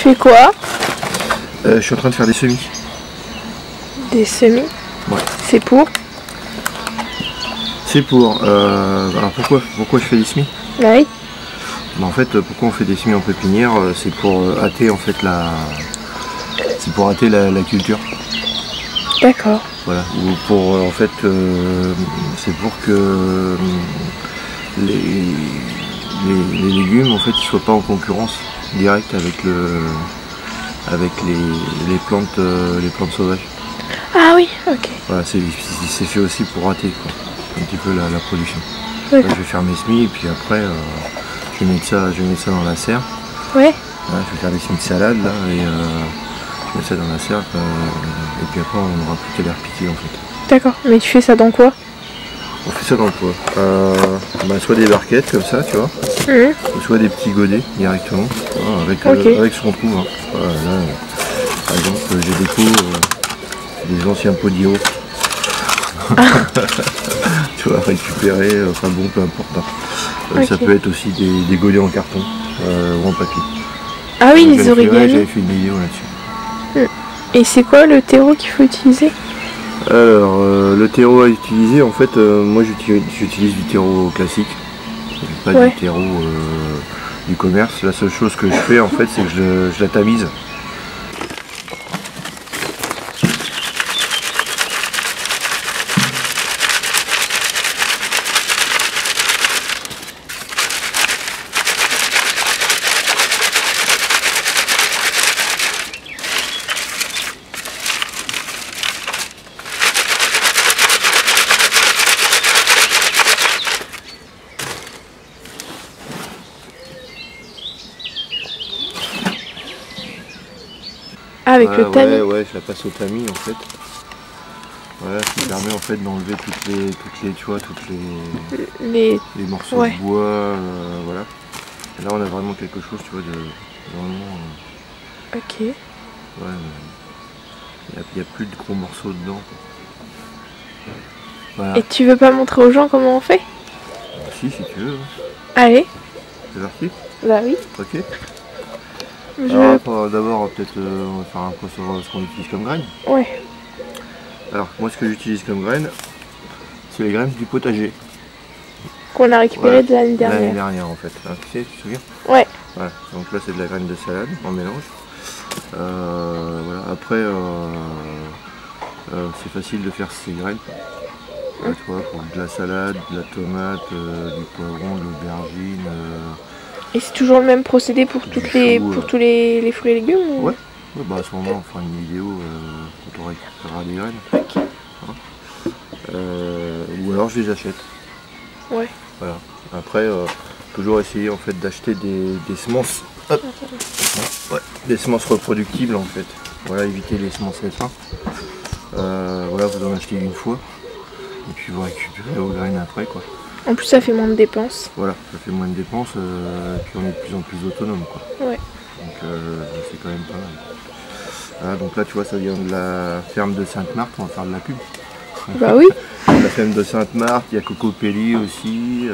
fais quoi? Je suis en train de faire des semis. Des semis? Ouais. C'est pour? C'est pour... alors pourquoi je fais des semis? Bah oui. Bah en fait, pourquoi on fait des semis en pépinière? C'est pour hâter en fait c'est pour hâter la culture. D'accord. Voilà. Ou pour en fait, c'est pour que les légumes en fait ils soient pas en concurrence directe avec les plantes sauvages. Ah oui, ok. Voilà, c'est fait aussi pour hâter quoi, un petit peu la production. Ouais. Là, je vais faire mes semis et puis après je vais mettre ça dans la serre. Ouais. Voilà, je vais faire des semis de salade là et je mets ça dans la serre et puis après on n'aura plus qu'à les repiquer en fait. D'accord, mais tu fais ça dans quoi? On fait ça dans quoi? Soit des barquettes comme ça, tu vois, soit des petits godets directement, voilà, avec ce qu'on trouve. Hein. Voilà, là, par exemple, j'ai des pots, des anciens pots d'Iro. Tu vois, récupérer, enfin bon, peu importe. Hein. Ça peut être aussi des godets en carton ou en papier. Ah oui, les origamis. J'avais fait une vidéo là-dessus. Et c'est quoi le terreau qu'il faut utiliser? Alors, le terreau à utiliser, en fait, moi j'utilise du terreau classique, pas du terreau du commerce. La seule chose que je fais, en fait, c'est que je la tamise. Avec le tamis. Ouais, je la passe au tamis en fait. Voilà, ce qui permet en fait d'enlever toutes les morceaux de bois, voilà. Et là on a vraiment quelque chose, tu vois, de vraiment. Ok. Ouais, il n'y a plus de gros morceaux dedans. Voilà. Et tu veux pas montrer aux gens comment on fait? Si tu veux. Allez. C'est parti? Bah oui. Ok. Alors d'abord peut-être on va faire un point sur ce qu'on utilise comme graines. Ouais. Alors moi ce que j'utilise comme graines, c'est les graines du potager. Qu'on a récupéré de l'année dernière. L'année dernière en fait, hein, tu te souviens? Ouais. Voilà. Donc là c'est de la graine de salade en mélange. Voilà. Après c'est facile de faire ces graines. Voilà, tu vois, pour de la salade, de la tomate, du poivron, de l'aubergine. Et c'est toujours le même procédé pour tous les fruits et légumes ou... Ouais. Bah à ce moment on fera une vidéo quand on récupérera des graines. Ok. Ou alors je les achète. Ouais. Voilà. Après toujours essayer en fait d'acheter des semences. Hop. Ouais. Des semences reproductibles en fait. Voilà, éviter les semences F1. Voilà, vous en achetez une fois. Et puis vous récupérez vos graines après quoi. En plus ça fait moins de dépenses. Voilà, ça fait moins de dépenses et puis on est de plus en plus autonome quoi. Ouais. Donc c'est quand même pas mal. Voilà, donc là tu vois ça vient de la ferme de Sainte-Marthe, on va faire de la pub. Bah oui. La ferme de Sainte-Marthe, il y a Coco Pelli aussi.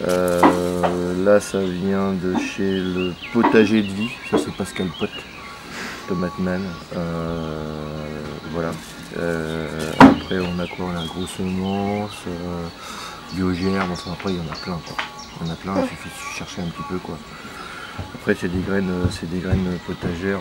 Là ça vient de chez le potager de vie, ça c'est Pascal Pot, Tomate Man. Voilà. Après on a quoi? On a Gros Semence, Biogère, enfin après il y en a plein quoi. Il y en a plein, il suffit de chercher un petit peu quoi. Après c'est des graines potagères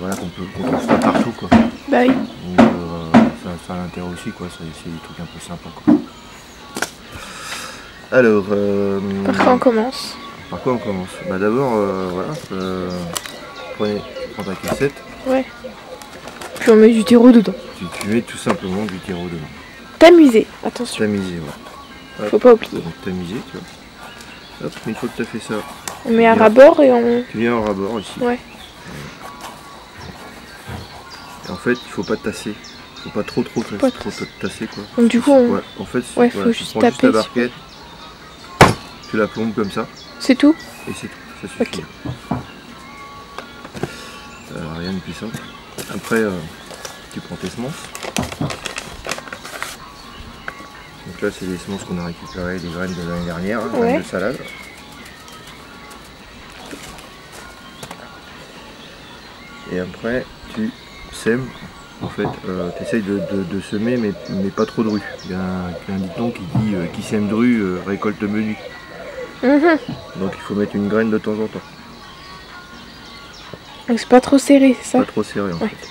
voilà, qu'on trouve pas partout quoi. Bah oui. Donc ça a l'intérêt aussi quoi, c'est des trucs un peu sympas quoi. Alors Par quoi on commence? Par quoi on commence? Bah d'abord voilà, prends ta cassette. Ouais. Puis on met du terreau dedans. Tu mets tout simplement du terreau dedans. Tamiser, attention. Tamiser, ouais. Hop. Faut pas oublier. Donc tamiser, tu vois. Hop, une fois que tu as fait ça, on met un rabord et on... Tu viens au rabord ici. Ouais. Et en fait, il faut pas tasser. Il faut pas trop tasser quoi. Donc du coup, on... ouais, en fait, ouais, voilà, faut tu juste prends taper juste la barquette, tu la plombes comme ça. C'est tout? Et c'est tout, ça suffit. Okay. Rien de plus simple. Après, tu prends tes semences. Donc là, c'est les semences qu'on a récupérées, des graines de l'année dernière, hein, graines de salade. et après tu sèmes. En fait, tu essayes de semer, mais pas trop dru. Il y a un dicton qui dit qui sème dru récolte menu. Donc il faut mettre une graine de temps en temps. Donc c'est pas trop serré, c'est ça? Pas trop serré en fait.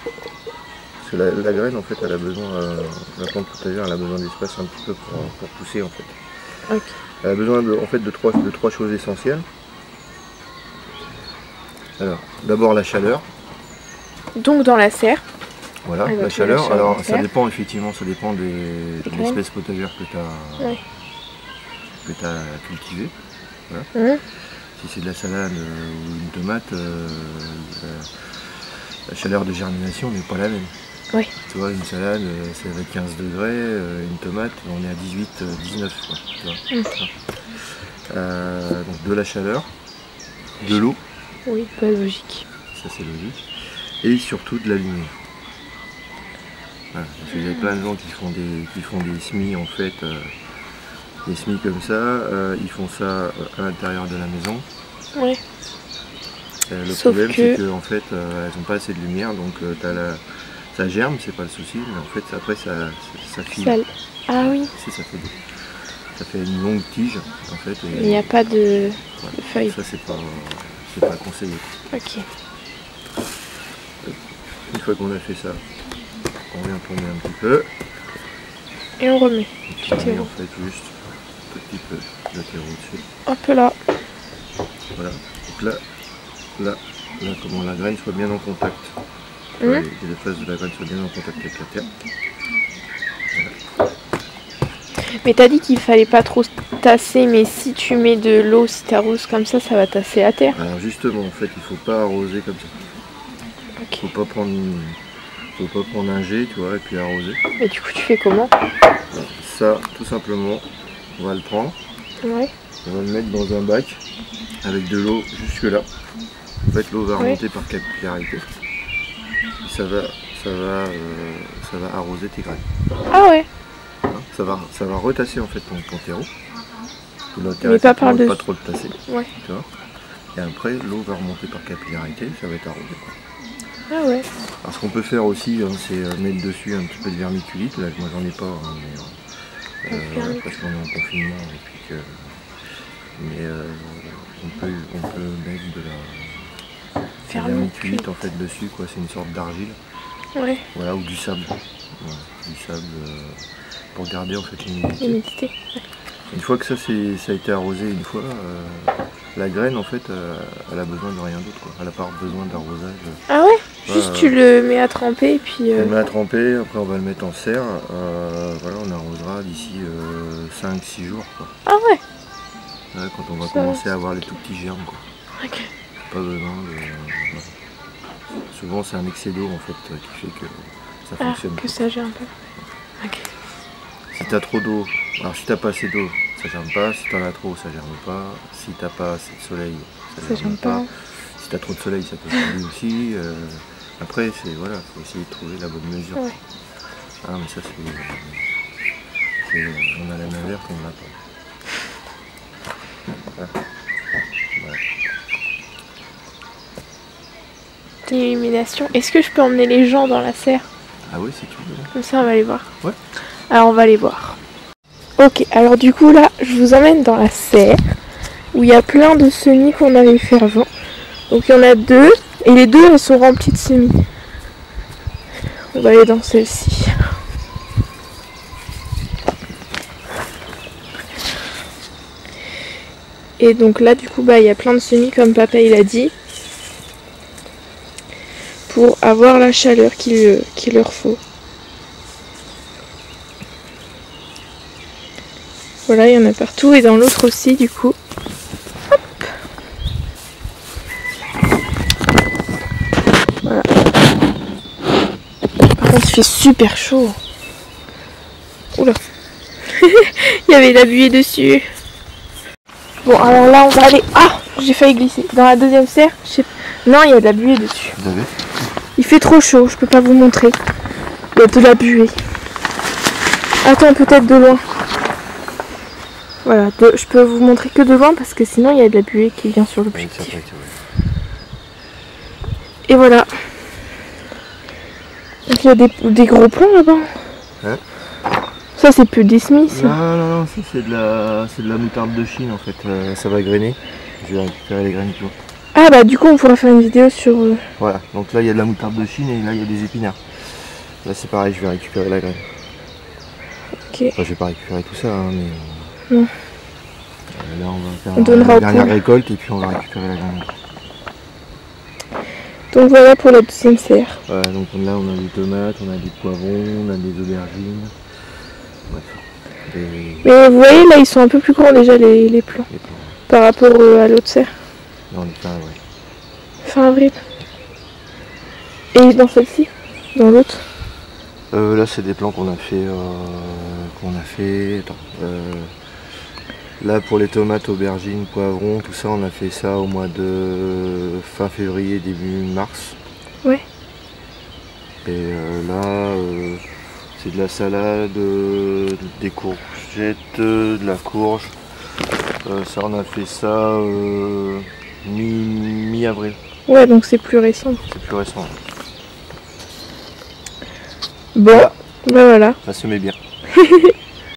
Parce que la graine en fait elle a besoin, la plante potagère elle a besoin d'espace un petit peu pour pousser en fait. Okay. Elle a besoin de trois choses essentielles. Alors, d'abord la chaleur. Donc dans la serre. Voilà, la chaleur. Alors ça dépend effectivement, ça dépend de l'espèce potagère que tu as cultivée. Voilà. Si c'est de la salade ou une tomate, la chaleur de germination n'est pas la même. Oui. Tu vois, une salade, c'est avec 15 degrés, une tomate, on est à 18, 19. Quoi, tu vois. Donc de la chaleur, de l'eau. Oui, pas logique. Ça c'est logique. Et surtout de la lumière. Voilà, parce qu'il y a plein de gens qui font des semis en fait, des semis comme ça, ils font ça à l'intérieur de la maison. Oui. Le problème c'est qu'en fait elles n'ont pas assez de lumière, donc ça germe, c'est pas le souci, mais en fait après ça file. Ah oui. Si, ça fait une longue tige en fait. Mais il n'y a pas de feuilles. Ça c'est pas conseillé. Ok. Une fois qu'on a fait ça, on vient tourner un petit peu. Et on remet. Et puis on met en fait juste un petit peu de terreau dessus. Un peu là. Voilà. Donc là, comment la graine soit bien en contact. Les faces de la graine soient bien en contact avec la terre. Voilà. Mais t'as dit qu'il fallait pas trop tasser, mais si tu mets de l'eau, si t'arroses comme ça va tasser à terre. Alors justement, en fait, il faut pas arroser comme ça. Okay. Faut pas prendre un jet, tu vois, et puis arroser. Mais du coup, tu fais comment? Alors, ça, tout simplement, on va le prendre. Ouais. On va le mettre dans un bac avec de l'eau jusque là. En fait, l'eau va remonter par capillarité. Ça va arroser tes graines. Ah ouais. Ça va retasser en fait ton terreau. Mais pas par dessus. Pas trop le tasser. Ouais. Tu vois. Et après, l'eau va remonter par capillarité, ça va être arrosé. Ah ouais. Alors ce qu'on peut faire aussi, hein, c'est mettre dessus un petit peu de vermiculite. Là, moi j'en ai pas, hein, mais, parce qu'on est en confinement et puis que. Mais on peut mettre de la vermiculite en fait dessus, quoi. C'est une sorte d'argile. Ouais. Voilà, ou du sable. Voilà, du sable pour garder en fait l'humidité. Une fois que ça a été arrosé une fois, la graine en fait elle a besoin de rien d'autre, quoi. Elle n'a pas besoin d'arrosage. Ah ouais. Juste tu le mets à tremper et puis... On le met à tremper, après on va le mettre en serre. Voilà, on arrosera d'ici 5-6 jours, quoi. Ah ouais. Ouais, quand on va commencer à avoir les tout petits germes, quoi. Ok. Pas besoin de... Souvent c'est un excès d'eau en fait qui fait que ça fonctionne. Que ça germe pas. Ok. Si t'as trop d'eau, alors si t'as pas assez d'eau, ça germe pas. Si t'en as trop, ça germe pas. Si t'as pas assez de soleil, ça germe pas. Si t'as trop de soleil, ça peut germer aussi. Après, voilà, faut essayer de trouver la bonne mesure. Ouais. Ah, mais ça c'est, on a la main verte, on l'a pas. Voilà. Voilà. Illumination. Est-ce que je peux emmener les gens dans la serre? Ah oui, si tu veux. Comme ça, on va les voir. Ouais. Alors, on va les voir. Ok, alors du coup, là, je vous emmène dans la serre où il y a plein de semis qu'on avait fait avant. Donc, il y en a 2 et les 2, elles sont remplies de semis. On va aller dans celle-ci. Et donc là, du coup, bah, il y a plein de semis, comme papa il a dit, pour avoir la chaleur qu'il leur faut. Voilà, il y en a partout et dans l'autre aussi, du coup. Hop. Voilà. Par contre, il fait super chaud. Oula. Il y avait de la buée dessus. Bon, alors là, on va aller... Ah, j'ai failli glisser. Dans la deuxième serre, non, il y a de la buée dessus. Il fait trop chaud, je peux pas vous montrer. Il y a de la buée. Attends, peut-être de loin. Voilà, je peux vous montrer que de loin parce que sinon il y a de la buée qui vient sur l'objectif. Et voilà. Donc il y a des gros plants là-bas. Hein? Ça c'est plus des semis ça. Non, ça c'est de la moutarde de Chine en fait. Ça va grainer. Je vais récupérer les graines tout. Ah bah du coup on pourra faire une vidéo sur... Voilà, donc là il y a de la moutarde de Chine et là il y a des épinards. Là c'est pareil, je vais récupérer la graine. Ok. Enfin, je vais pas récupérer tout ça, hein, mais... Non. Là on va On faire donnera la aux dernière poules. récolte et puis on va récupérer la graine. Donc voilà pour la deuxième serre. Voilà, donc là on a des tomates, on a des poivrons, on a des aubergines. Bref. Mais vous voyez là ils sont un peu plus grands déjà les plants. Des poivrons. Par rapport à l'autre serre. Là on est fin avril. Fin avril. Et dans celle-ci? Dans l'autre? Là c'est des plants qu'on a fait... Attends. Là pour les tomates, aubergines, poivrons, tout ça on a fait ça au mois de fin février, début mars. Ouais. Et là c'est de la salade, des courgettes, de la courge. Ça on a fait ça mi-avril. Ouais donc c'est plus récent. C'est plus récent. Bon, Voilà. bah voilà. Ça se met bien.